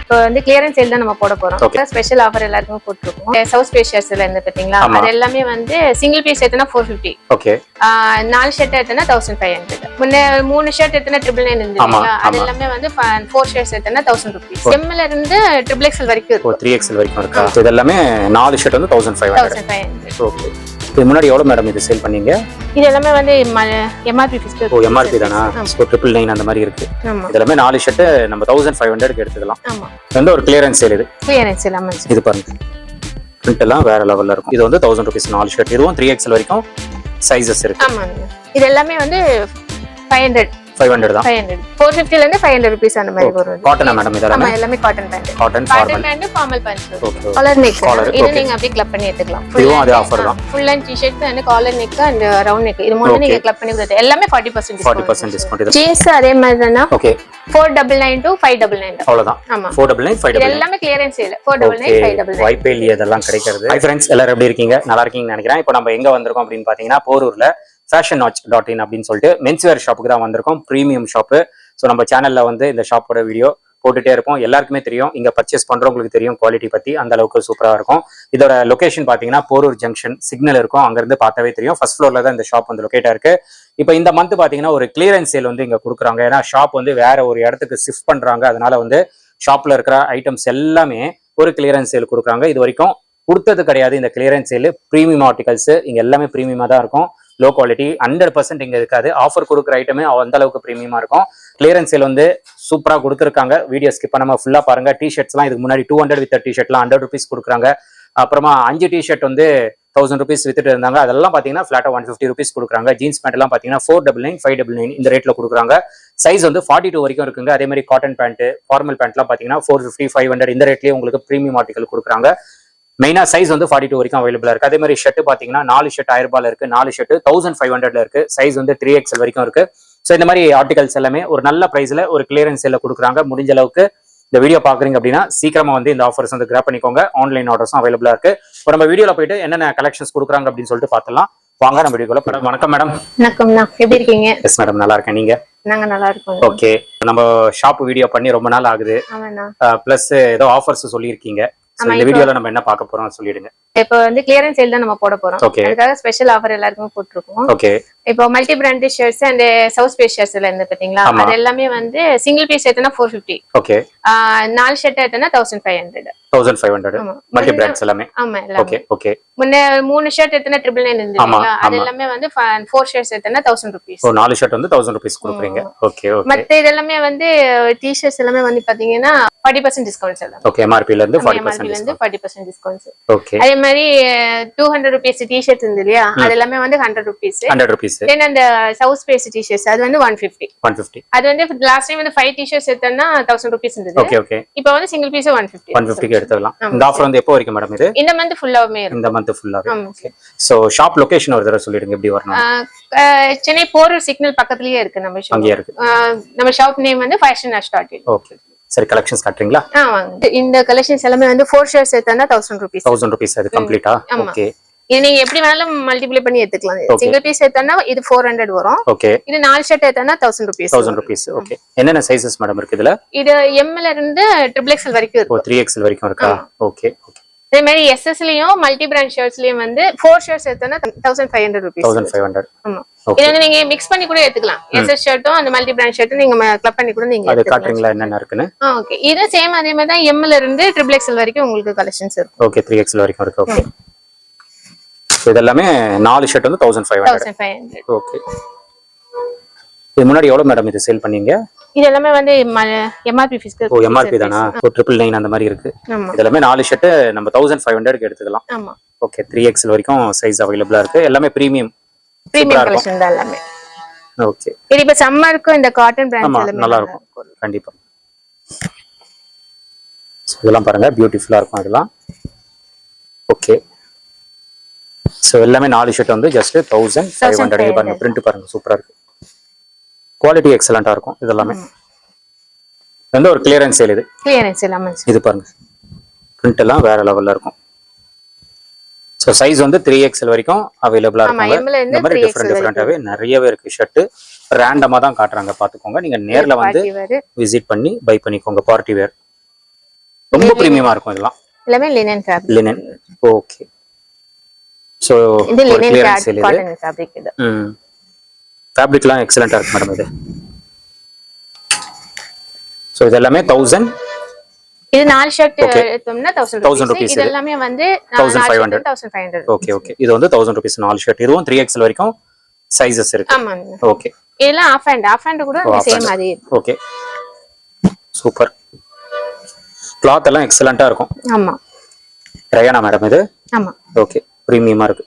இப்போ வந்து clearance sale தான் நம்ம போட போறோம். ஸ்பெஷல் ஆஃபர் எல்லாருக்கும் போட்டுருக்கோம். சவுத் ஸ்பேஷியஸ்ல இருந்து பாத்தீங்களா, அது எல்லாமே வந்து சிங்கிள் பீஸ் எடுத்தனா 450. ஓகே. 4 ஷர்ட் எடுத்தனா 1500. முன்ன 3 ஷர்ட் எடுத்தனா 999 இருந்துச்சுங்களா, அது எல்லாமே வந்து 4 ஷர்ட்ஸ் எடுத்தனா 1000 rupees. எம்ல இருந்து XXL வரைக்கும் இருக்கு. 3XL வரைக்கும் இருக்கா? இது எல்லாமே 4 ஷர்ட் வந்து 1500. ஓகே. இது முன்னாடி எவ்வளவு மேடம் இது சேல் பண்ணீங்க? இது எல்லாமே வந்து MRP ஃபிக்ஸ்ட். ஓ MRP தானா? சோ 999 அந்த மாதிரி இருக்கு. இது எல்லாமே 4 ஷர்ட் நம்ம 1500 க்கு எடுத்துக்கலாம். ஆமா. வந்து ஒரு கிளியரன்ஸ் சேல் இது. கிளியரன்ஸ் சேல் ஆமா. இது பாருங்க. பிரிண்ட் எல்லாம் வேற லெவல்ல இருக்கும். இது வந்து 1000 rupees 4 ஷர்ட். இதுவும் 3XL வரைக்கும் சைஸஸ் இருக்கு. ஆமா. இது எல்லாமே வந்து 500 தான். 500 450 ல இருந்து 500 rupees அந்த மாதிரி வரும். காட்டனா மேடம் இதெல்லாம்? ஆமா எல்லாமே cotton pant. Cotton pant formal pant. Collar neck. இது நீங்க அப்படியே கிளப் பண்ணி எடுத்துக்கலாம். இதுவும் அதே ஆஃபர் தான். Full and T-shirt and collar neck and round neck. இது மூணு நீங்க கிளப் பண்ணி எடுத்து எல்லாமே 40% டிஸ்கவுண்ட். ஜீன்ஸ் அதே மாதிரி தானா? ஓகே. 499 to 599. அவ்வளவுதான். ஆமா 499 599. எல்லாமே கிளியரன்ஸ் சேல். 499 599. வைப்பே இல்ல இதெல்லாம் கிடைக்கிறது. ஹை फ्रेंड्स எல்லாரும் எப்படி இருக்கீங்க? நல்லா இருக்கீங்கன்னு நினைக்கிறேன். இப்போ நம்ம எங்க வந்திருக்கோம் அப்படினு பாத்தீங்கன்னா போரூர்ல fashionwatch.in அப்படின்னு சொல்லிட்டு மென்ஸ்வேர் ஷாப்புக்கு தான் வந்திருக்கோம். Premium shop. ஸோ நம்ம சேனல்ல வந்து இந்த ஷாப்போட வீடியோ போட்டுட்டே இருப்போம். எல்லாருக்குமே தெரியும், இங்க பர்ச்சேஸ் பண்றவங்களுக்கு தெரியும் குவாலிட்டி பத்தி, அந்த அளவுக்கு சூப்பரா இருக்கும். இதோட லொகேஷன் பாத்தீங்கன்னா போரூர் ஜங்ஷன் சிக்னல் இருக்கும், அங்க இருந்து பார்த்தாவே தெரியும். ஃபர்ஸ்ட் ஃப்ளோர்ல தான் இந்த ஷாப் வந்து லொகேட்டா இருக்கு. இப்போ இந்த மந்த் பாத்தீங்கன்னா ஒரு கிளியரன்ஸ் சேல் வந்து இங்க கொடுக்குறாங்க. ஏன்னா ஷாப் வந்து வேற ஒரு இடத்துக்கு ஷிஃப்ட் பண்றாங்க. அதனால வந்து ஷாப்ல இருக்கிற ஐட்டம்ஸ் எல்லாமே ஒரு கிளியரன்ஸ் சேல் கொடுக்குறாங்க. இது வரைக்கும் கொடுத்தது கிடையாது இந்த கிளியரன்ஸ் சேல். பிரீமியம் ஆர்டிகல்ஸ் இங்க எல்லாமே பிரீமியமா தான் இருக்கும். லோ குவாலிட்டி 100% இங்க இருக்காது. ஆஃபர் கொடுக்குற ஐட்டமே அந்த அளவுக்கு பிரீமியமா இருக்கும். கிளியரன்ஸ் சேல் வந்து சூப்பரா கொடுத்துருக்காங்க. வீடியோ ஸ்கிப் பண்ணாம ஃபுல்லா பாருங்க. டிஷர்ட்ஸ்லாம் இதுக்கு முன்னாடி 200 வித் டிஷர்ட்லாம் 100 rupees கொடுக்குறாங்க. அப்புறமா 5 டிஷர்ட் வந்து 1000 rupees வித்துட்டு இருந்தாங்க. அதெல்லாம் பாத்தீங்கன்னா ஃபிளாட்டா 150 rupees கொடுக்குறாங்க. ஜீன்ஸ் பேண்ட் எல்லாம் பாத்தீங்கன்னா 499 599 இந்த ரேட்ல கொடுக்குறாங்க. சைஸ் வந்து 42 வரைக்கும் இருக்குங்க. அதே மாதிரி காட்டன் பேண்ட் ஃபார்மல் பேண்ட்லாம் பாத்தீங்கன்னா 450 500 இந்த ரேட்லயே உங்களுக்கு பிரீமியம் ஆர்டிகல் கொடுக்குறாங்க. மெயினா சைஸ் வந்து 42 வரைக்கும் அவைலபிளா இருக்கு. அதே மாதிரி ஷர்ட் பாத்தீங்கன்னா 4 ஷர்ட் 1000 ரூபாயில இருக்கு, 4 ஷர்ட் 1500 இருக்கு. சைஸ் வந்து 3XL வரைக்கும் இருக்கு. ஸோ இந்த மாதிரி ஆர்டிகல்ஸ் எல்லாமே ஒரு நல்ல பிரைஸ்ல ஒரு கிளியரன்ஸ் சேல்ல கொடுக்குறாங்க. முடிஞ்ச அளவுக்கு இந்த வீடியோ பாக்குறீங்க அப்படின்னா சீக்கிரமா வந்து இந்த ஆஃபர்ஸ் வந்து கிராப் பண்ணிக்கோங்க. ஆன்லைன் ஆர்டர்ஸும் அவைலபிளா இருக்கு. இப்போ நம்ம வீடியோல போயிட்டு என்னென்ன கலெக்ஷன்ஸ் கொடுக்குறாங்க அப்படின்னு சொல்லிட்டு பார்த்தலாம். வாங்க நம்ம வீடியோல. வணக்கம் மேடம். வணக்கம்ண்ணா, எப்படி இருக்கீங்க? எஸ் மேடம், நல்லா இருக்கேன். நீங்க? நாங்க நல்லா இருக்கோம். ஓகே, நம்ம ஷாப் வீடியோ பண்ணி ரொம்ப நாள் ஆகுது. பிளஸ் ஏதோ ஆஃபர்ஸ் சொல்லியிருக்கீங்க. இந்த வீடியோல நம்ம என்ன பார்க்க போறோம் சொல்லிடுங்க. இப்போ வந்து கிளியரன்ஸ் சேல் தான் நம்ம போட போறோம். அதுக்காக ஸ்பெஷல் ஆஃபர் எல்லாருக்கும் போட்டுருக்கோம். ஓகே. இப்போ multi brand shirts and south ஸ்பேஷியஸ்ல இருந்து பாத்தீங்களா, அது எல்லாமே வந்து சிங்கிள் பீஸ் எடுத்தனா 450. ஓகே. 4 ஷர்ட் எடுத்தனா 1500. 1500 மல்டி பிராண்ட்ஸ் எல்லாமே. ஆமா எல்லாமே. Okay okay. முன்ன 3 ஷர்ட் எடுத்தனா 999 இருந்துச்சுங்களா, அது எல்லாமே வந்து 4 ஷர்ட்ஸ் எடுத்தனா 1000 rupees. ஓ 4 ஷர்ட் வந்து 1000 rupees கொடுக்குறீங்க. Okay okay. மத்த இதெல்லாம் வந்து டி-ஷர்ட்ஸ் எல்லாமே வந்து பாத்தீங்கன்னா 40% டிஸ்கவுண்ட்ஸ் எல்லாம். ஓகே, MRP ல இருந்து 40% டிஸ்கவுண்ட்ஸ். ஓகே. அதே மாதிரி 200 rupees டி-ஷர்ட் இருந்து இல்லையா, அது எல்லாமே வந்து 100 rupees. 100 rupees. தென் அந்த சவுத் ஸ்பேஸ் டி-ஷர்ட்ஸ் அது வந்து 150. அது வந்து லாஸ்ட் டைம் வந்து 5 டி-ஷர்ட்ஸ் எடுத்தனா 1000 rupees இருந்தது. Okay okay. இப்போ வந்து சிங்கிள் பீஸ் 150 க்கு எடுத்துக்கலாம். இந்த ஆஃபர் வந்து எப்போ வரைக்கும் மேடம் இது? இந்த மந்த் ஃபுல்லாவே இருக்கு. இந்த மந்த் ஃபுல்லாவே. ஓகே. சோ ஷாப் லொகேஷன் ஒரு தடவை சொல்லிடுங்க, எப்படி வரணும்? சென்னை போரூர் சிக்னல் பக்கத்துலயே இருக்கு நம்ம ஷாப். அங்கேயே இருக்கு. நம்ம ஷாப் நேம் வந்து fashionwatch.in. ஓகே. சரி, கலெக்ஷன்ஸ் காட்டுறீங்களா? வாங்க. இந்த கலெக்ஷன்ஸ் எல்லாமே வந்து 4 ஷர்ட்ஸ் எடுத்தா 1000 rupees. 1000 rupees அது கம்ப்ளீட்டா? ஓகே. இது நீங்க எப்படி வேணாலும் மல்டிப்ளை பண்ணி எடுத்துக்கலாம். சிங்கிள் பீஸ் எடுத்தா இது 400 வரும். ஓகே. இது 4 ஷர்ட் எடுத்தா 1000 rupees. 1000 rupees. ஓகே. என்னென்ன சைஸஸ் மேடம் இருக்கு இதுல? இது M ல இருந்து XXL வரைக்கும் இருக்கு. ஓ 3XL வரைக்கும் இருக்கா? Okay okay. அதே மாதிரி SS லயும் மல்டி பிராண்ட் ஷர்ட்ஸ்லயும் வந்து 4 ஷர்ட்ஸ் எடுத்தா 1500 rupees. 1500. ஆமா. இது வந்து நீங்க மிக்ஸ் பண்ணி கூட எடுத்துக்கலாம். SS ஷர்ட்டும் அந்த மல்டி பிராண்ட் ஷர்ட்டும் நீங்க கிளப் பண்ணி கூட நீங்க அது காட்டுறீங்களா என்னென்ன இருக்குன்னு? ஓகே. இது சேம் அதே மாதிரி தான் M ல இருந்து XXL வரைக்கும் உங்களுக்கு கலெக்ஷன்ஸ் இருக்கு. ஓகே, 3XL வரைக்கும் இருக்கு. ஓகே. இதெல்லாமே 4 ஷர்ட் வந்து 1500. ஓகே. இது முன்னாடி எவ்வளவு மேடம் இது சேல் பண்ணீங்க? இது எல்லாமே வந்து MRP ஃபிக்ஸ்ட். ஓ MRP தானா? 999 அந்த மாதிரி இருக்கு. இதெல்லாமே 4 ஷர்ட் நம்ம 1500 க்கு எடுத்துக்கலாம். ஆமா. ஓகே, 3XL வரைக்கும் சைஸ் அவேலபிளா இருக்கு. எல்லாமே பிரீமியம் கலெக்ஷன் தான் எல்லாமே. ஓகே. இது இப்ப சம்மருக்கு இந்த காட்டன் பிராண்ட்ஸ் எல்லாமே நல்லா இருக்கும் கண்டிப்பா. இதெல்லாம் பாருங்க, பியூட்டிஃபுல்லா இருக்கும் அதெல்லாம். ஓகே. சோ எல்லாமே 4 ஷர்ட் வந்து ஜஸ்ட் 1500. பாருங்க, பிரிண்ட் பாருங்க, சூப்பரா இருக்கு. குவாலிட்டி எக்ஸலென்ட்டா இருக்கும் இதெல்லாமே. வந்து ஒரு கிளியரன்ஸ் சேல். இது கிளியரன்ஸ் சேல். இது பாருங்க, பிரிண்ட் எல்லாம் வேற லெவல்ல இருக்கும். சோ சைஸ் வந்து 3XL வரைக்கும் அவைலபிளா இருக்கு. இந்த மாதிரி டிஃபரெண்டாவே நிறையவே இருக்கு. ஷர்ட் ரேண்டமா தான் காட்டுறாங்க, பாத்துக்கோங்க. நீங்க நேர்ல வந்து விசிட் பண்ணி பை பண்ணிக்கோங்க. பார்ட்டி வேர் ரொம்ப பிரீமியமா இருக்கும் இதெல்லாம். எல்லாமே linen fabric. Linen. Okay. So இது லினன் காட்டன் ஃபேப்ரிக் இது. ஃபேப்ரிக்லாம் எக்ஸலென்ட்டா இருக்கு மேடம் இது. சோ இது எல்லாமே 1000. இது 4 ஷர்ட் எடுத்தோம்னா 1000 ரூபீஸ். இது எல்லாமே வந்து 1500. Okay okay. இது வந்து 1000 ரூபீஸ் 4 ஷர்ட். இதுவும் 3XL வரைக்கும் சைஸஸ் இருக்கு. ஆமா. ஓகே. இதெல்லாம் ஆஃப் ஹேண்ட் கூட சேம் அதே. ஓகே. சூப்பர். கிளாத் எல்லாம் எக்ஸலென்ட்டா இருக்கும். ஆமா. ரயானா மேடம் இது? ஆமா. ஓகே. பிரீமியமா இருக்கு.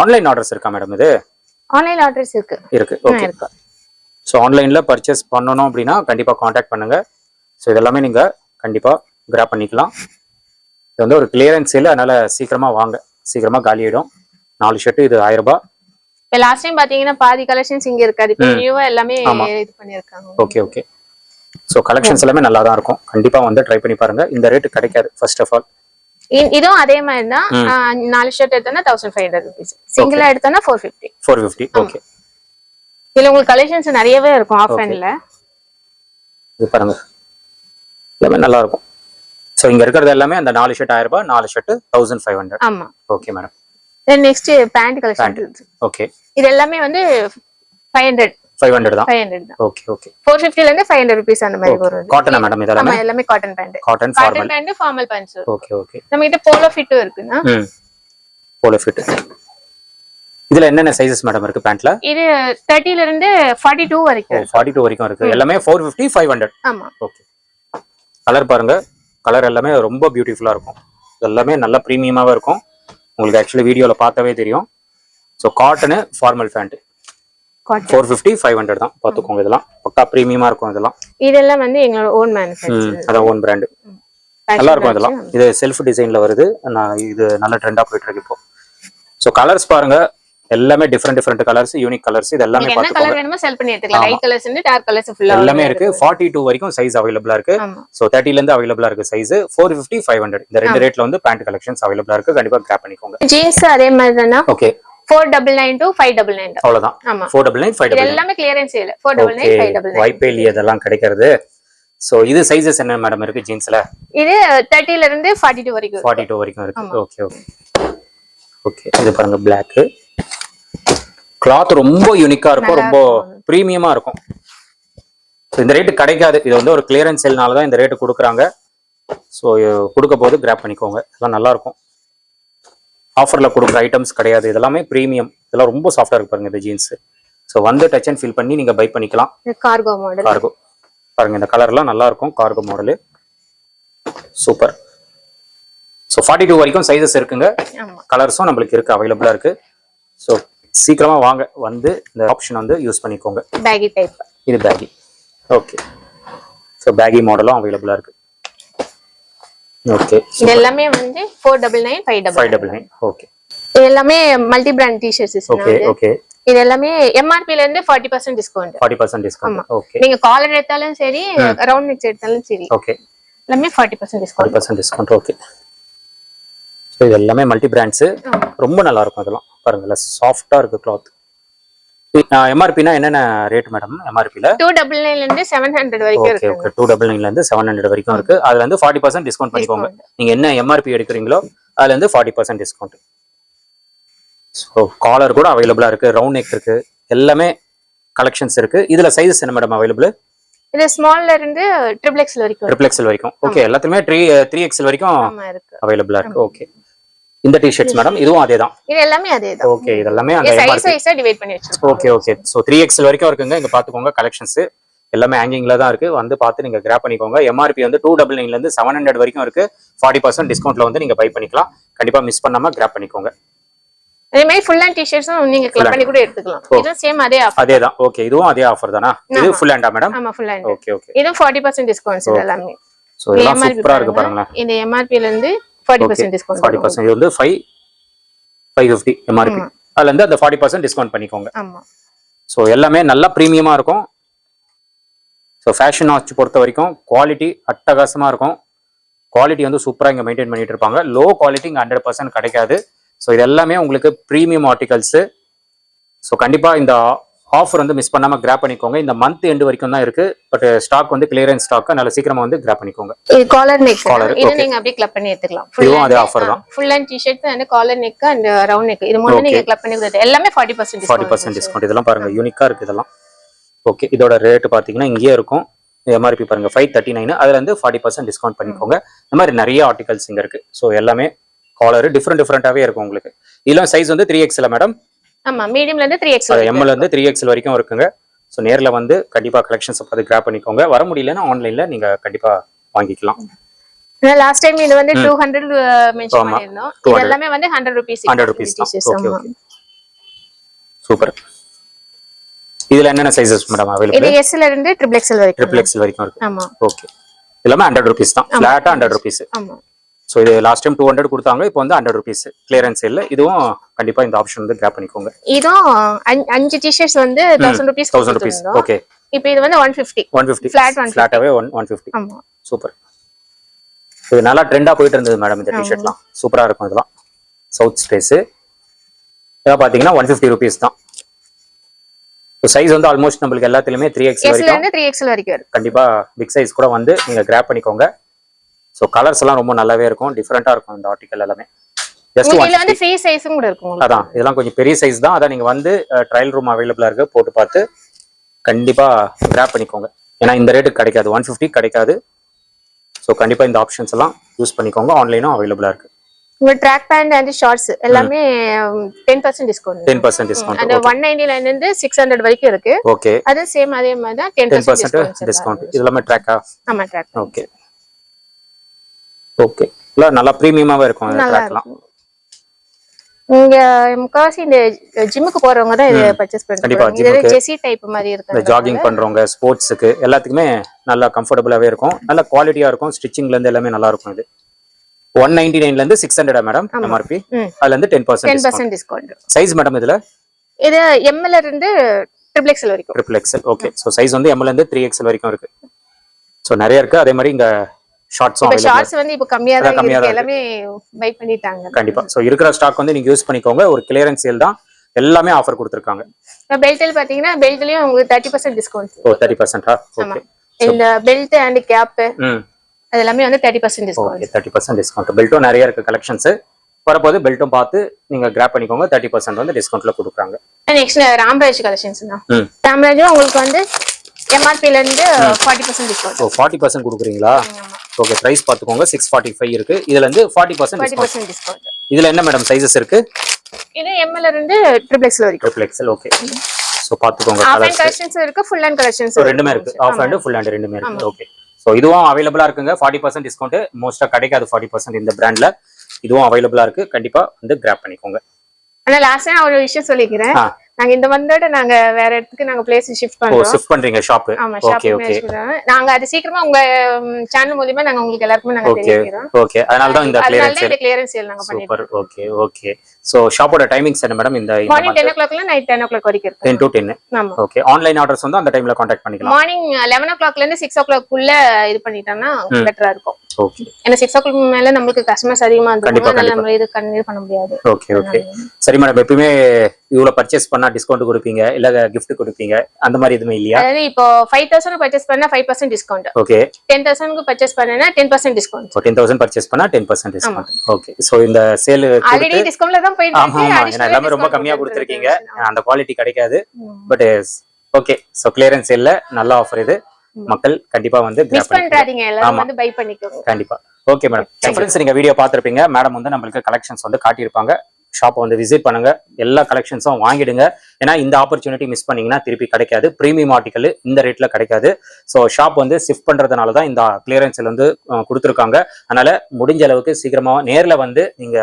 ஆன்லைன் ஆர்டர்ஸ் இருக்கா மேடம் இது? ஆன்லைன் ஆர்டர்ஸ் இருக்கு. ஓகே. சோ ஆன்லைன்ல பர்ச்சேஸ் பண்ணனும் அப்படினா கண்டிப்பா காண்டாக்ட் பண்ணுங்க. சோ இதெல்லாம் நீங்க கண்டிப்பா கிராப் பண்ணிக்கலாம். இது வந்து ஒரு கிளியரன்ஸ் சேல், அதனால சீக்கிரமா வாங்க, சீக்கிரமா காலி ஆயிடும். 4 ஷர்ட் இது 1000 ரூபாய். இப்ப லாஸ்ட் டைம் பாத்தீங்கன்னா பாதி கலெக்ஷன்ஸ் இங்க இருக்காது. இப்போ நியூவா எல்லாமே இது பண்ணிருக்காங்க. Okay okay. சோ கலெக்ஷன்ஸ் எல்லாமே நல்லா தான் இருக்கும். கண்டிப்பா வந்து ட்ரை பண்ணி பாருங்க. இந்த ரேட் கிடைக்காது ஃபர்ஸ்ட் ஆஃப் ஆல். இதுவும் அதே மாதிரி தான். 4 ஷர்ட் எடுத்தா 1500 ரூபீஸ். சிங்கிளா எடுத்தா 450. ஓகே. இதுல உங்களுக்கு கலெக்ஷன்ஸ் நிறையவே இருக்கும் ஆஃப் ஹேண்ட்ல. இது பாருங்க. எல்லாமே நல்லா இருக்கும். சோ இங்க இருக்கிறது எல்லாமே அந்த 4 ஷர்ட் 1000 ரூபாய், 4 ஷர்ட் 1500. ஆமா. Okay madam. Then next pant collection. Okay. இது எல்லாமே வந்து 500 தான். 500 தான். Okay okay. 450 ல இருந்து 500 ரூபீஸ் அந்த மாதிரி வரும். காட்டனா மேடம் இதெல்லாம்? ஆமா, எல்லாமே cotton pant. Cotton formal pants. Okay okay. நம்ம கிட்ட போலோ ஃபிட்டும் இருக்குனா? Polo fit. இதுல என்னென்ன சைஸஸ் மேடம் இருக்கு பேண்ட்ல? இது 30 ல இருந்து 42 வரைக்கும். 42 வரைக்கும் இருக்கு. எல்லாமே 450 500. ஆமா. ஓகே. கலர் பாருங்க. கலர் எல்லாமே ரொம்ப பியூட்டிஃபுல்லா இருக்கும். எல்லாமே நல்ல பிரீமியமாவே இருக்கும். உங்களுக்கு ஆக்சுவலி வீடியோல பார்த்தாவே தெரியும். சோ காட்டன் ஃபார்மல் பேண்ட் 450 500 தான். பாத்துக்கோங்க, இதெல்லாம் பக்கா பிரீமியமா இருக்கும். இதெல்லாம் வந்து எங்களோட ஓன் மேனுஃபேக்சர். அத ஓன் பிராண்ட். நல்லா இருக்கும் இதெல்லாம். இது செல்ஃப் டிசைன்ல வருது. இது நல்ல ட்ரெண்டா போயிட்டு இருக்கு இப்போ. சோ கலர்ஸ் பாருங்க, எல்லாமே டிஃபரெண்ட் கலர்ஸ், யூனிக் கலர்ஸ். இது எல்லாமே பாத்துக்கோங்க. என்ன கலர் வேணுமோ செல் பண்ணி எடுத்துக்கலாம். லைட் கலர்ஸ் இருந்து டார்க் கலர்ஸ் ஃபுல்லா எல்லாமே இருக்கு. 42 வரைக்கும் சைஸ் அவேலபிளா இருக்கு. சோ 30 ல இருந்து அவேலபிளா இருக்கு சைஸ். 450 500 இந்த ரெண்டு ரேட்ல வந்து பேண்ட் கலெக்ஷன்ஸ் அவேலபிளா இருக்கு. கண்டிப்பா கிராப் பண்ணிக்கோங்க. ஜீன்ஸ் அதே மாதிரி தானா? ஓகே. 499 to 599. அவ்வளவுதான். ஆமா. 499 599 எல்லாமே கிளியரன்ஸ் சேல். 499 599. வைப்பேலி இதெல்லாம் கிடைக்கிறது. சோ இது சைஸஸ் என்ன மேடம் இருக்கு ஜீன்ஸ்ல? இது 30 ல இருந்து 42 வரைக்கும். 42 வரைக்கும் இருக்கு. Okay okay. ஓகே. இது பாருங்க Black. கிளாத் ரொம்ப யூனிக்கா இருக்கும், ரொம்ப பிரீமியமா இருக்கும். இந்த ரேட்டு கிடைக்காது. இது வந்து ஒரு கிளியரன்ஸ் சேல்னால தான் இந்த ரேட்டு கொடுக்குறாங்க. ஸோ கொடுக்க போது கிராப் பண்ணிக்கோங்க. இதெல்லாம் நல்லா இருக்கும். ஆஃபர்ல கொடுக்குற ஐட்டம்ஸ் கிடையாது. இதெல்லாமே பிரீமியம். இதெல்லாம் ரொம்ப சாஃப்டா இருக்கு பாருங்க இந்த ஜீன்ஸ். ஸோ வந்து டச் அண்ட் ஃபீல் பண்ணி நீங்க பை பண்ணிக்கலாம். Cargo model. கார்கோ பாருங்க, இந்த கலர்லாம் நல்லா இருக்கும். Cargo model super. ஸோ 42 வரைக்கும் சைஸஸ் இருக்குங்க. கலர்ஸும் நம்மளுக்கு இருக்கு, அவைலபிளா இருக்கு. ஸோ சீக்கிரமா வாங்க, வந்து இந்த ஆப்ஷன் வந்து யூஸ் பண்ணிக்கோங்க. Baggy type. இது பேகி. ஓகே. ஸோ பேகி மாடலும் அவைலபிளா இருக்கு. ஓகே. இது எல்லாமே வந்து 499 599. ஓகே. இது எல்லாமே multi brand T-shirts. Okay okay. இது எல்லாமே MRP ல இருந்து 40% டிஸ்கவுண்ட். 40% டிஸ்கவுண்ட். ஓகே. நீங்க காலர் எடுத்தாலும் சரி, ரவுண்ட் நெக் எடுத்தாலும் சரி. ஓகே. எல்லாமே 40% டிஸ்கவுண்ட். 40% டிஸ்கவுண்ட். ஓகே. ஸோ இது எல்லாமே மல்டி பிராண்ட்ஸ். ரொம்ப நல்லா இருக்கும். இதெல்லாம் பாருங்க, சாஃப்டா இருக்கு கிளாத். MRPனா என்னென்ன ரேட் மேடம்? MRPல 299 ல இருந்து 700 வரைக்கும் இருக்கு. ஓகே. 299 ல இருந்து 700 வரைக்கும் இருக்கு. அதுல இருந்து 40% டிஸ்கவுண்ட் பண்ணிக்கோங்க. நீங்க என்ன MRP எடுக்குறீங்களோ அதுல இருந்து 40% டிஸ்கவுண்ட். ஸோ காலர் கூட அவைலபிளா இருக்கு, ரவுண்ட் நெக் இருக்கு, எல்லாமே கலெக்ஷன்ஸ் இருக்கு. இதுல சைஸஸ் என்ன மேடம் அவைலபிள்? இது ஸ்மால்ல இருந்து XXL வரைக்கும். XXL வரைக்கும். ஓகே. எல்லாத்துலயுமே 3XL வரைக்கும் அவைலபிளா இருக்கு. ஓகே. இந்த டி-ஷர்ட்ஸ் மேடம் இதுவும் அதேதான். இது எல்லாமே அதேதான். ஓகே. இதெல்லாமே அந்த சைஸா டிவைட் பண்ணி வச்சிருக்கோம். Okay okay. சோ 3XL வரைக்கும் இருக்குங்க. இங்க பாத்துக்கோங்க, கலெக்ஷன்ஸ் எல்லாமே ஹேங்கிங்ல தான் இருக்கு. வந்து பார்த்து நீங்க கிராப் பண்ணிக்கோங்க. MRP வந்து 299 ல இருந்து 700 வரைக்கும் இருக்கு. 40% டிஸ்கவுண்ட்ல வந்து நீங்க பை பண்ணிக்கலாம். கண்டிப்பா மிஸ் பண்ணாம கிராப் பண்ணிக்கோங்க. அதே மாதிரி ஃபுல் ஹேண்ட் டி-ஷர்ட்ஸும் நீங்க கிளிக் பண்ணி கூட எடுத்துக்கலாம். இதுவும் சேம் அதே ஆஃபர். அதேதான். ஓகே. இதுவும் அதே ஆஃபர் தானா? இது ஃபுல் ஹேண்டா மேடம்? ஆமா, ஃபுல் ஹேண்ட். Okay okay. இது 40% டிஸ்கவுண்ட்ஸ் இதெல்லாம். சோ இதெல்லாம் சூப்பரா இருக்கு பாருங்க. இந்த MRP ல இருந்து 40% டிஸ்கவுண்ட். 40% இது வந்து 550 MRP. அதுல இருந்து அந்த 40% டிஸ்கவுண்ட் பண்ணிக்கோங்க. ஆமா. சோ எல்லாமே நல்ல பிரீமியமா இருக்கும். சோ ஃபேஷன் வாட்ச் பொறுத்த வரைக்கும் குவாலிட்டி அட்டகாசமா இருக்கும். குவாலிட்டி வந்து சூப்பரா இங்க மெயின்டைன் பண்ணிட்டு இருப்பாங்க. லோ குவாலிட்டி இங்க 100% கிடைக்காது. ஸோ இது எல்லாமே உங்களுக்கு ப்ரீமியம் ஆர்டிகல்ஸு. ஸோ கண்டிப்பாக இந்த ஆஃபர் வந்து மிஸ் பண்ணாம கிராப் பண்ணிக்கோங்க. இந்த மந்த் எண்ட் வரைக்கும் தான் இருக்கு. பட் ஸ்டாக் வந்து கிளியரன்ஸ் ஸ்டாக், அதனால சீக்கிரமா வந்து கிராப் பண்ணிக்கோங்க. இது காலர் நெக், இது நீங்க அப்படியே கிளப் பண்ணி எடுத்துக்கலாம். இதுவும் அதே ஆஃபர் தான். Full and T-shirt and collar neck and round neck, இது மூணு நீங்க கிளப் பண்ணி கொடுத்து எல்லாமே 40% டிஸ்கவுண்ட். இதெல்லாம் பாருங்க யூனிக்கா இருக்கு இதெல்லாம். ஓகே, இதோட ரேட் பாத்தீங்கன்னா இங்கேயே இருக்கும். எம்ஆர்பி பாருங்க 539, அதுல இருந்து 40% டிஸ்கவுண்ட் பண்ணிக்கோங்க. இந்த மாதிரி நிறைய ஆர்டிகல்ஸ் இங்க இருக்கு. ஸோ எல்லாமே காலர் டிஃப்ரெண்டாவே இருக்கும் உங்களுக்கு. இதெல்லாம் சைஸ் வந்து 3XL மேடம். ஆமா, மீடியம்ல இருந்து 3XL, எம்எல்ல இருந்து 3XL வரைக்கும் இருக்குங்க. ஸோ நேர்ல வந்து கண்டிப்பா கலெக்ஷன்ஸ் பார்த்து கிராப் பண்ணிக்கோங்க. வர முடியலன்னா ஆன்லைன்ல நீங்க கண்டிப்பா வாங்கிக்கலாம். லாஸ்ட் டைம் இது வந்து 200 மென்ஷன் பண்ணிருந்தோம். இது எல்லாமே வந்து 100 ரூபீஸ் தான். Okay okay, super. இதுல என்னென்ன சைஸஸ் மேடம் அவைலபிள்? இது S ல இருந்து XXL வரைக்கும் இருக்கு. ஆமா, ஓகே. எல்லாமே 100 ரூபீஸ் தான், ஃபிளாட்டா 100 ரூபீஸ். ஆமா. சோ இது லாஸ்ட் டைம் 200 கொடுத்தாங்க, இப்போ வந்து 100 ரூபீஸ் கிளியரன்ஸ் சேல்ல. இதுவும் கண்டிப்பா இந்த ஆப்ஷன் வந்து கிராப் பண்ணிக்கோங்க. இதுவும் 5 டி-ஷர்ட்ஸ் வந்து 1000 ரூபீஸ். ஓகே. இப்போ இது வந்து 150 ஃபிளாட்டாவே 150. ஆமா, சூப்பர். இது நல்லா ட்ரெண்டா போயிட்டு இருந்தது மேடம் இந்த டி-ஷர்ட்லாம். சூப்பரா இருக்கும் இதெல்லாம். சவுத் ஸ்பேஸ் இத பாத்தீங்கன்னா 150 ரூபீஸ் தான். சைஸ் வந்து ஆல்மோஸ்ட் நம்மளுக்கு எல்லாத்துலயுமே 3XL வரைக்கும் இருக்கு. கண்டிப்பா பிக் சைஸ் கூட வந்து நீங்க கிராப் பண்ணிக்கோங்க. சோ கலர்ஸ் எல்லாம் ரொம்ப நல்லாவே இருக்கும், டிஃபரெண்டா இருக்கும் இந்த ஆர்டிகல் எல்லாமே. ஜஸ்ட் இதுல வந்து ஃப்ரீ சைஸும் கூட இருக்கும். அதான், இதெல்லாம் கொஞ்சம் பெரிய சைஸ் தான். அத நீங்க வந்து ட்ரையல் ரூம் அவைலபிளா இருக்கு, போட்டு பார்த்து கண்டிப்பா கிராப் பண்ணிக்கோங்க. ஏன்னா இந்த ரேட்டுக்கு கிடைக்காது, 150 கிடைக்காது. சோ கண்டிப்பா இந்த ஆப்ஷன்ஸ் எல்லாம் யூஸ் பண்ணிக்கோங்க. ஆன்லைனும் அவைலபிளா இருக்கு. உங்க ட்ராக் பேண்ட் அண்ட் ஷார்ட்ஸ் எல்லாமே 10% டிஸ்கவுண்ட். 10% டிஸ்கவுண்ட். அந்த 199 இருந்து 600 வரைக்கும் இருக்கு. ஓகே, அது சேம் அதே மாதிரி தான் 10% டிஸ்கவுண்ட். இதெல்லாம் ட்ராக்கா? ஆமா, ட்ராக். ஓகே ஓகே, இல்ல நல்லா பிரீமியமாவே இருக்கும் இந்த ட்ராக்லாம். இங்க முக்காவாசி இந்த ஜிம்முக்கு போறவங்க தான் இத பர்ச்சேஸ் பண்ணுவாங்க. இது ஜெர்சி டைப் மாதிரி இருக்கு. இந்த ஜாகிங் பண்றவங்க, ஸ்போர்ட்ஸ்க்கு எல்லாத்துக்குமே நல்லா கம்ஃபர்ட்டபிளாவே இருக்கும். நல்ல குவாலிட்டியா இருக்கும். ஸ்டிச்சிங்ல இருந்து எல்லாமே நல்லா இருக்கும். இது 199 ல இருந்து 600 மேடம் எம்ஆர்பி. அதுல இருந்து 10% டிஸ்கவுண்ட். சைஸ் மேடம் இதுல? இது எம்எல் இருந்து XXL வரைக்கும். XXL. ஓகே. சோ சைஸ் வந்து எம்எல் இருந்து 3XL வரைக்கும் இருக்கு. சோ நிறைய இருக்கு. அதே மாதிரி இங்க ஷார்ட்ஸும் அவைலபிள். ஷார்ட்ஸ் வந்து இப்போ கம்மியா தான் இருக்கு, எல்லாமே பை பண்ணிட்டாங்க. கண்டிப்பா. சோ இருக்கிற ஸ்டாக் வந்து நீங்க யூஸ் பண்ணிக்கோங்க. ஒரு கிளியரன்ஸ் சேல் தான், எல்லாமே ஆஃபர் கொடுத்திருக்காங்க. பெல்ட்ல பாத்தீங்கன்னா பெல்ட்லயும் உங்களுக்கு 30% டிஸ்கவுண்ட். ஓ 30%. ஓகே. இந்த பெல்ட் அண்ட் கேப் அதெல்லாமே வந்து 30% டிஸ்கவுண்ட். Okay, 30% discount. பெல்ட்டும் நிறைய இருக்கு கலெக்ஷன்ஸ். வரப்போது பெல்ட்டும் பார்த்து நீங்க கிராப் பண்ணிக்கோங்க. 30% வந்து டிஸ்கவுண்ட்ல கொடுக்குறாங்க. நெக்ஸ்ட் ராம்ராஜ் கலெக்ஷன்ஸ் தான். ராம்ராஜ் உங்களுக்கு வந்து எம்ஆர்பி ல இருந்து 40% டிஸ்கவுண்ட். ஓ 40% கொடுக்குறீங்களா? ஓகே, பிரைஸ் பாத்துக்கோங்க. 645 இருக்கு. இதுல இருந்து 40% டிஸ்கவுண்ட். இதுல என்ன மேடம் சைஸஸ் இருக்கு? இது எம்எல் இருந்து XXL வரைக்கும். XXL. ஓகே. சோ பாத்துக்கோங்க. ஆஃப் அண்ட் கலெக்ஷன்ஸ் இருக்கு, ஃபுல் அண்ட் கலெக்ஷன்ஸ் ரெண்டுமே இருக்கு. ஆஃப் அண்ட் ஃபுல் அண்ட் ரெண்டுமே இருக்கு. ஓகே. சோ இதுவும் அவைலபிளா இருக்குங்க. 40% டிஸ்கவுண்ட். மோஸ்டா கிடைக்காது 40% இந்த பிராண்ட்ல. இதுவும் அவைலபிளா இருக்கு. கண்டிப்பா வந்து கிராப் பண்ணிக்கோங்க. ஆனா லாஸ்ட் டைம் ஒரு விஷயம் சொல்லிக்கிறேன். நாங்க இந்த மந்தோட நாங்க வேற இடத்துக்கு நாங்க பிளேஸ் ஷிஃப்ட் பண்றோம். ஷிஃப்ட் பண்றீங்க ஷாப்? Okay okay. நாங்க அது சீக்கிரமா உங்க சேனல் மூலமா நாங்க உங்களுக்கு எல்லாருக்கும் நாங்க தெரிவிக்கிறோம். ஓகே, அதனால தான் இந்த கிளியரன்ஸ் சேல் நாங்க பண்ணிட்டோம். சூப்பர். Okay okay. சோ ஷாப்போட டைமிங்ஸ் என்ன மேடம்? இந்த மார்னிங் 10 o'clock ல நைட் 10 o'clock வரைக்கும் இருக்கு. 10 to 10. ஆமா. ஓகே. ஆன்லைன் ஆர்டர்ஸ் வந்து அந்த டைம்ல कांटेक्ट பண்ணிக்கலாம். மார்னிங் 11 o'clock ல இருந்து 6 o'clock குள்ள இது பண்ணிட்டோம்னா பெட்டரா இருக்கும். ஓகே. ஏன்னா 6 o'clock மேல நமக்கு கஸ்டமர்ஸ் அதிகமா இருந்தாங்க, நம்ம இது கன்வே பண்ண முடியாது. Okay okay. சரி மேடம், எப்பவுமே இவ்வளவு பர்ச்சேஸ் பண்ணா டிஸ்கவுண்ட் கொடுப்பீங்க இல்ல gift கொடுப்பீங்க, அந்த மாதிரி எதுவுமே இல்லையா? அதாவது இப்போ 5000 பர்ச்சேஸ் பண்ணா 5% டிஸ்கவுண்ட். ஓகே. 10000 க்கு பர்ச்சேஸ் பண்ணனா 10% டிஸ்கவுண்ட். 10000 பர்ச்சேஸ் பண்ணா 10% டிஸ்கவுண்ட். ஓகே. சோ இந்த சேல் ஆல்ரெடி டிஸ்கவுண்ட்ல தான் போயிட்டு இருக்கு. ஆமா, எல்லாமே ரொம்ப கம்மியா கொடுத்திருக்கீங்க. அந்த குவாலிட்டி கிடைக்காது. But okay. சோ கிளியரன்ஸ் சேல்ல நல்ல ஆஃபர் இது. மக்கள் கண்டிப்பா வந்து மிஸ் பண்றாதீங்க, எல்லாரும் வந்து பை பண்ணிக்கோங்க. கண்டிப்பா. Okay madam. ஃப்ரெண்ட்ஸ், நீங்க வீடியோ பார்த்திருப்பீங்க. மேடம் வந்து நம்மளுக்கு கலெக்ஷன்ஸ் வந்து காட்டியிருப்பாங்க. ஷாப்பை வந்து விசிட் பண்ணுங்க, எல்லா கலெக்ஷன்ஸும் வாங்கிடுங்க. ஏன்னா இந்த ஆப்பர்ச்சுனிட்டி மிஸ் பண்ணீங்கன்னா திருப்பி கிடைக்காது. பிரீமியம் ஆர்டிக்கல் இந்த ரேட்ல கிடைக்காது. ஸோ ஷாப் வந்து ஷிஃப்ட் பண்றதுனால தான் இந்த கிளியரன்ஸ்ல வந்து கொடுத்துருக்காங்க. அதனால முடிஞ்ச அளவுக்கு சீக்கிரமா நேர்ல வந்து நீங்க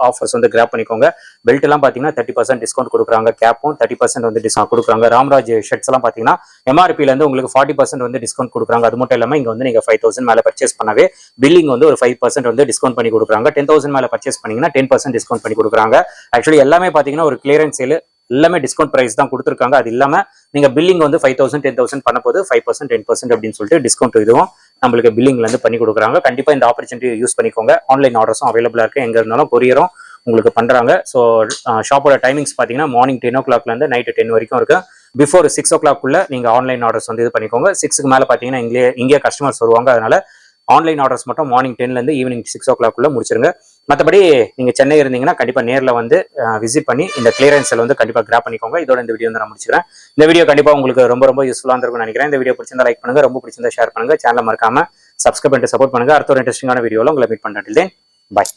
ஆஃபர்ஸ் வந்து கிராப் பண்ணிக்கோங்க. பெல்ட் எல்லாம் பாத்தீங்கன்னா 30% டிஸ்கவுண்ட் கொடுக்குறாங்க. கேப்பும் 30% வந்து டிஸ்கவுண்ட் கொடுக்குறாங்க. ராம்ராஜ் ஷர்ட்ஸ் எல்லாம் பாத்தீங்கன்னா எம்ஆர்பில இருந்து உங்களுக்கு 40% வந்து டிஸ்கவுண்ட் கொடுக்குறாங்க. அது மட்டும் இல்லாம இங்க வந்து நீங்க 5000 மேல பர்ச்சேஸ் பண்ணவே பில்லிங் வந்து ஒரு 5% வந்து டிஸ்கவுண்ட் பண்ணி கொடுக்குறாங்க. 10000 மேல பர்ச்சேஸ் பண்ணீங்கன்னா 10% டிஸ்கவுண்ட் பண்ணி கொடுக்குறாங்க. ஆக்சுவலி எல்லாமே பாத்தீங்கன்னா ஒரு கிளியரன்ஸ் சேல், எல்லாமே டிஸ்கவுண்ட் பிரைஸ் தான் கொடுத்துருக்காங்க. அது இல்லாம நீங்க பில்லிங் வந்து 5000 10000 பண்ண போது 5% 10% அப்படின்னு சொல்லிட்டு டிஸ்கவுண்ட் இதுவும் நம்மளுக்கு பில்லிங்ல இருந்து பண்ணி கொடுக்குறாங்க. கண்டிப்பா இந்த ஆப்பர்ச்சுனிட்டி யூஸ் பண்ணிக்கோங்க. ஆன்லைன் ஆர்டர்ஸும் அவைலபிளா இருக்கு. எங்க இருந்தாலும் கொரியரும் உங்களுக்கு பண்றாங்க. ஸோ ஷாப்போட டைமிங்ஸ் பாத்தீங்கன்னா மார்னிங் 10 o'clock ல இருந்து நைட் 10 வரைக்கும் இருக்கு. பிஃபோர் 6 o'clock நீங்க ஆன்லைன் ஆர்டர்ஸ் வந்து இது பண்ணிக்கோங்க. 6க்கு மேல பாத்தீங்கன்னா இங்கே கஸ்டமர்ஸ் வருவாங்க. அதனால ஆன்லைன் ஆர்டர்ஸ் மட்டும் மார்னிங் 10ல இருந்து ஈவினிங் 6 o'clock முடிச்சிருங்க. மற்றபடி நீங்க சென்னை இருந்தீங்கன்னா கண்டிப்பா நேர்ல வந்து விசிட் பண்ணி இந்த கிளியரன்ஸ்ல வந்து கண்டிப்பா கிராப் பண்ணிக்கோங்க. இதோட இந்த வீடியோ வந்து நான் முடிச்சுக்கிறேன். இந்த வீடியோ கண்டிப்பா உங்களுக்கு ரொம்ப யூஸ்ஃபுல்லா இருந்திருக்கும்னு நினைக்கிறேன். இந்த வீடியோ பிடிச்சிருந்தா லைக் பண்ணுங்க, ரொம்ப பிடிச்சிருந்தா ஷேர் பண்ணுங்க, சேனலை மறக்காம சப்ஸ்கிரைப் பண்ணிட்டு சப்போர்ட் பண்ணுங்க. அடுத்த ஒரு இன்ட்ரெஸ்டிங்கான வீடியோல உங்களை மீட் பண்றேன். பாய்.